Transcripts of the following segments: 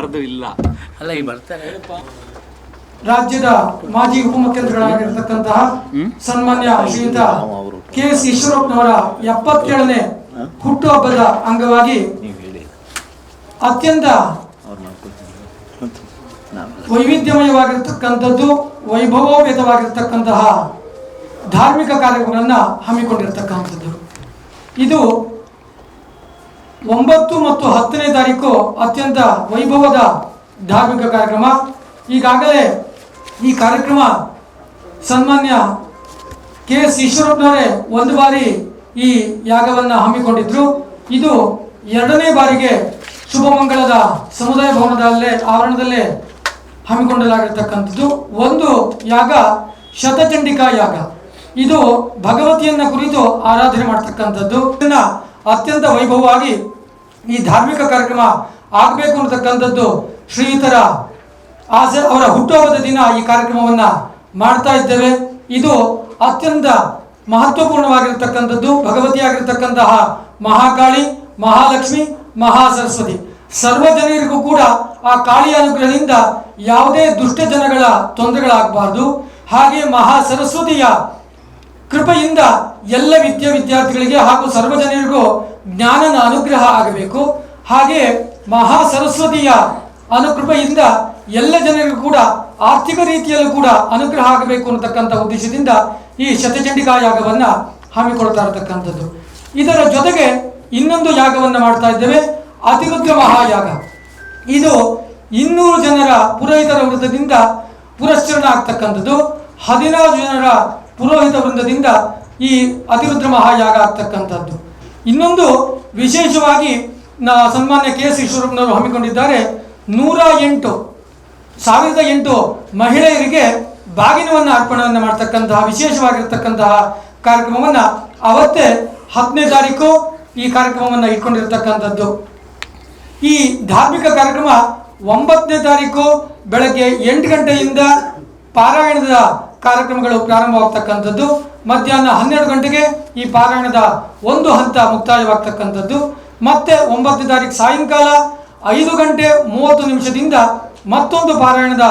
ಯಾರ್ದು ಇಲ್ಲ. ಅಲ್ಲ ಈ ಬರ್ತಾರೆ ರಾಜ್ಯದ ಮಾಜಿ ಉಪಮುಖ್ಯಮಂತ್ರಿಗಳಾಗಿರ್ತಕ್ಕಂತಹ ಸನ್ಮಾನ್ಯ ಶ್ರೀಯುತ ಕೆ.ಎಸ್. ಈಶ್ವರಪ್ಪನವರ 77ನೇ ಹುಟ್ಟುಹಬ್ಬದ ಅಂಗವಾಗಿ ಅತ್ಯಂತ ವೈವಿಧ್ಯಮಯವಾಗಿರ್ತಕ್ಕಂಥದ್ದು, ವೈಭವೋಪೇತವಾಗಿರ್ತಕ್ಕಂತಹ ಧಾರ್ಮಿಕ ಕಾರ್ಯಕ್ರಮಗಳನ್ನು ಹಮ್ಮಿಕೊಂಡಿರ್ತಕ್ಕಂಥದ್ದು. ಇದು 9 ಮತ್ತು 10ನೇ ತಾರೀಕು ಅತ್ಯಂತ ವೈಭವದ ಧಾರ್ಮಿಕ ಕಾರ್ಯಕ್ರಮ. ಈಗಾಗಲೇ ಈ ಕಾರ್ಯಕ್ರಮ ಸನ್ಮಾನ್ಯ ಕೆ.ಎಸ್. ಈಶ್ವರಪ್ಪನವರೇ ಒಂದು ಬಾರಿ ಈ ಯಾಗವನ್ನು ಹಮ್ಮಿಕೊಂಡಿದ್ರು. ಇದು 2ನೇ ಬಾರಿಗೆ ಶುಭಮಂಗಳದ ಸಮುದಾಯ ಭವನದಲ್ಲೇ ಆವರಣದಲ್ಲೇ ಹಮ್ಮಿಕೊಳ್ಳಲಾಗಿರ್ತಕ್ಕಂಥದ್ದು. ಒಂದು ಯಾಗ ಶತಚಂಡಿಕಾ ಯಾಗ. ಇದು ಭಗವತಿಯನ್ನ ಕುರಿತು ಆರಾಧನೆ ಮಾಡ್ತಕ್ಕಂಥದ್ದು. ಇದನ್ನ ಅತ್ಯಂತ ವೈಭವವಾಗಿ ಈ ಧಾರ್ಮಿಕ ಕಾರ್ಯಕ್ರಮ ಆಗಬೇಕು ಅನ್ನತಕ್ಕಂಥದ್ದು ಶ್ರೀಯುತರ ಆಸೆ. ಅವರ ಹುಟ್ಟುಹಬ್ಬದ ದಿನ ಈ ಕಾರ್ಯಕ್ರಮವನ್ನು ಮಾಡ್ತಾ ಇದ್ದೇವೆ. ಇದು ಅತ್ಯಂತ ಮಹತ್ವಪೂರ್ಣವಾಗಿರ್ತಕ್ಕಂಥದ್ದು. ಭಗವತಿಯಾಗಿರ್ತಕ್ಕಂತಹ ಮಹಾಕಾಳಿ, ಮಹಾಲಕ್ಷ್ಮಿ, ಮಹಾಸರಸ್ವತಿ ಸರ್ವ ಜನರಿಗೂ ಕೂಡ ಆ ಕಾಳಿಯ ಅನುಗ್ರಹದಿಂದ ಯಾವುದೇ ದುಷ್ಟ ಜನಗಳ ತೊಂದರೆಗಳಾಗಬಾರ್ದು. ಹಾಗೆ ಮಹಾಸರಸ್ವತಿಯ ಕೃಪೆಯಿಂದ ಎಲ್ಲ ವಿದ್ಯಾರ್ಥಿಗಳಿಗೆ ಹಾಗೂ ಸರ್ವಜನರಿಗೂ ಜ್ಞಾನನ ಅನುಗ್ರಹ ಆಗಬೇಕು. ಹಾಗೆ ಮಹಾಸರಸ್ವತಿಯ ಅನುಕೃಪೆಯಿಂದ ಎಲ್ಲ ಜನರಿಗೂ ಕೂಡ ಆರ್ಥಿಕ ರೀತಿಯಲ್ಲೂ ಕೂಡ ಅನುಗ್ರಹ ಆಗಬೇಕು ಅನ್ನತಕ್ಕಂಥ ಉದ್ದೇಶದಿಂದ ಈ ಶತಚಂಡಿಕಾ ಯಾಗವನ್ನು ಹಮ್ಮಿಕೊಳ್ತಾ ಇರತಕ್ಕಂಥದ್ದು. ಇದರ ಜೊತೆಗೆ ಇನ್ನೊಂದು ಯಾಗವನ್ನು ಮಾಡ್ತಾ ಇದ್ದೇವೆ, ಅತಿರುದ್ರ ಮಹಾಯಾಗ. ಇದು 200 ಜನರ ಪುರೋಹಿತರ ವೃಂದದಿಂದ ಪುರಸ್ಕರಣ ಆಗ್ತಕ್ಕಂಥದ್ದು. 16 ಜನರ ಪುರೋಹಿತ ವೃಂದದಿಂದ ಈ ಅತಿರುದ್ರ ಮಹಾಯಾಗ ಆಗ್ತಕ್ಕಂಥದ್ದು. ಇನ್ನೊಂದು ವಿಶೇಷವಾಗಿ ಸನ್ಮಾನ್ಯ ಕೆ.ಎಸ್. ಈಶ್ವರಪ್ಪನವರು ಹಮ್ಮಿಕೊಂಡಿದ್ದಾರೆ. 1008 ಮಹಿಳೆಯರಿಗೆ ಬಾಗಿನವನ್ನು ಅರ್ಪಣೆಯನ್ನು ಮಾಡ್ತಕ್ಕಂತಹ ವಿಶೇಷವಾಗಿರ್ತಕ್ಕಂತಹ ಕಾರ್ಯಕ್ರಮವನ್ನು ಅವತ್ತೇ 10ನೇ ತಾರೀಕು ಈ ಕಾರ್ಯಕ್ರಮವನ್ನು ಇಟ್ಕೊಂಡಿರ್ತಕ್ಕಂಥದ್ದು. ಈ ಧಾರ್ಮಿಕ ಕಾರ್ಯಕ್ರಮ 9ನೇ ತಾರೀಕು ಬೆಳಗ್ಗೆ 8 ಗಂಟೆಯಿಂದ ಪಾರಾಯಣದ ಕಾರ್ಯಕ್ರಮಗಳು ಪ್ರಾರಂಭವಾಗ್ತಕ್ಕಂಥದ್ದು. ಮಧ್ಯಾಹ್ನ 12 ಗಂಟೆಗೆ ಈ ಪಾರಾಯಣದ ಒಂದು ಹಂತ ಮುಕ್ತಾಯವಾಗ್ತಕ್ಕಂಥದ್ದು. ಮತ್ತೆ 9ನೇ ತಾರೀಕು ಸಾಯಂಕಾಲ 5:30 ಮತ್ತೊಂದು ಪಾರಾಯಣದ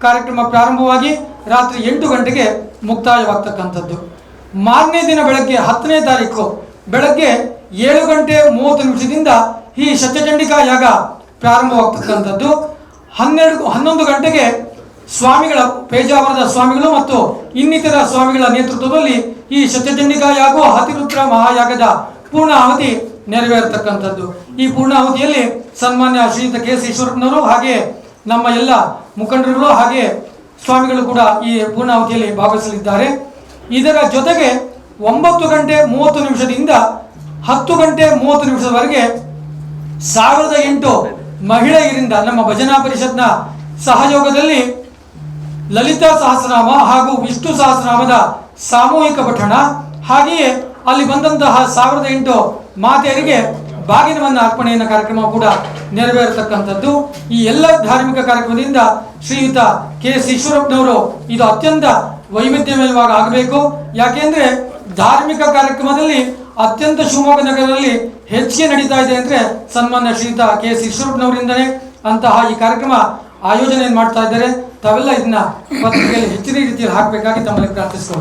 ಕಾರ್ಯಕ್ರಮ ಪ್ರಾರಂಭವಾಗಿ ರಾತ್ರಿ 8 ಗಂಟೆಗೆ ಮುಕ್ತಾಯವಾಗ್ತಕ್ಕಂಥದ್ದು. ಮಾರನೇ ದಿನ ಬೆಳಗ್ಗೆ 10ನೇ ತಾರೀಕು ಬೆಳಗ್ಗೆ 7:30 ಈ ಶತಚಂಡಿಕಾ ಯಾಗ ಪ್ರಾರಂಭವಾಗ್ತಕ್ಕಂಥದ್ದು. 11 ಗಂಟೆಗೆ ಸ್ವಾಮಿಗಳ ಪೇಜಾವರದ ಸ್ವಾಮಿಗಳು ಮತ್ತು ಇನ್ನಿತರ ಸ್ವಾಮಿಗಳ ನೇತೃತ್ವದಲ್ಲಿ ಈ ಶತಚಂಡಿಕಾ ಯಾಗ ಅತಿರುದ್ರ ಮಹಾಯಾಗದ ಪೂರ್ಣಾಹುತಿ ನೆರವೇರತಕ್ಕಂಥದ್ದು. ಈ ಪೂರ್ಣಾಹುತಿಯಲ್ಲಿ ಸನ್ಮಾನ್ಯ ಶ್ರೀಯುತ ಕೆ.ಎಸ್. ಈಶ್ವರಪ್ಪನವರು ಹಾಗೆ ನಮ್ಮ ಎಲ್ಲ ಮುಖಂಡರುಗಳು ಹಾಗೆ ಸ್ವಾಮಿಗಳು ಕೂಡ ಈ ಪೂರ್ಣಾಹುತಿಯಲ್ಲಿ ಭಾಗವಹಿಸಲಿದ್ದಾರೆ. ಇದರ ಜೊತೆಗೆ 9:30 10:30 1008 ಮಹಿಳೆಯರಿಂದ ನಮ್ಮ ಭಜನಾ ಪರಿಷತ್ನ ಸಹಯೋಗದಲ್ಲಿ ಲಲಿತಾ ಸಹಸ್ರನಾಮ ಹಾಗೂ ವಿಷ್ಣು ಸಹಸ್ರನಾಮದ ಸಾಮೂಹಿಕ ಪಠಣ, ಹಾಗೆಯೇ ಅಲ್ಲಿ ಬಂದಂತಹ 1008 ಮಾತೆಯರಿಗೆ ಬಾಗಿನವನ್ನು ಅರ್ಪಣೆಯ ಕಾರ್ಯಕ್ರಮ ಕೂಡ ನೆರವೇರತಕ್ಕಂಥದ್ದು. ಈ ಎಲ್ಲ ಧಾರ್ಮಿಕ ಕಾರ್ಯಕ್ರಮದಿಂದ ಶ್ರೀಯುತ ಕೆ.ಎಸ್. ಈಶ್ವರಪ್ಪನವರು ಇದು ಅತ್ಯಂತ ವೈವಿಧ್ಯಮಯವಾಗಿ ಆಗಬೇಕು. ಯಾಕೆಂದ್ರೆ ಧಾರ್ಮಿಕ ಕಾರ್ಯಕ್ರಮದಲ್ಲಿ ಅತ್ಯಂತ ಶಿವಮೊಗ್ಗ ನಗರದಲ್ಲಿ ಹೆಚ್ಚಿಗೆ ನಡೀತಾ ಇದೆ ಅಂದರೆ ಸನ್ಮಾನ್ಯ ಶ್ರೀಯುತ ಕೆ.ಎಸ್. ಈಶ್ವರಪ್ಪನವರಿಂದನೇ ಅಂತಹ ಈ ಕಾರ್ಯಕ್ರಮ ಆಯೋಜನೆ ಮಾಡ್ತಾ ಇದ್ದಾರೆ. ತಾವೆಲ್ಲ ಇದನ್ನ ಪತ್ರಿಕೆಯಲ್ಲಿ ಹೆಚ್ಚಿನ ರೀತಿಯಲ್ಲಿ ಹಾಕಬೇಕಾಗಿ ತಮ್ಮಲ್ಲಿ ಪ್ರಾರ್ಥಿಸ್ಕೊಂಡು